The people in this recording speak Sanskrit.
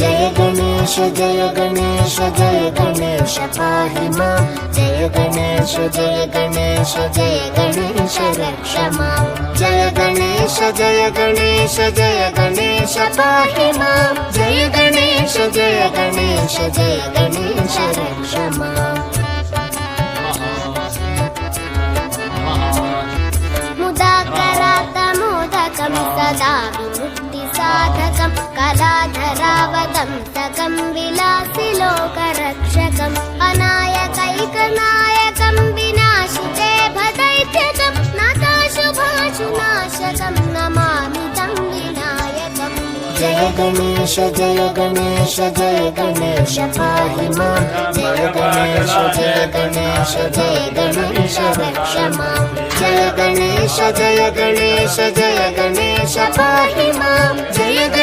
जय गणेश जय गणेश जय गणेश पाहि मां जय गणेश जय गणेश जय गणेश रक्ष मां जय गणेश जय गणेश जय गणेश पाहि मां जय गणेश जय गणेश जय गणेश रक्ष मां मुदाकरातमोदकं सदा विमुक्तिसाधकं कलाधरावदंसकं विलासिलोकरक्षकम् अनायकैकनायकं विनाशिते भदैत्यकं नाथाशुभाशुनाशकं नमामि तं विनायकम् जय गणेश जय गणेश जय गणेश पाहि मां जय गणेश जय गणेश जय गणेश रक्ष मां जय गणेश जय गणेश जय गणेश पाहि मां जय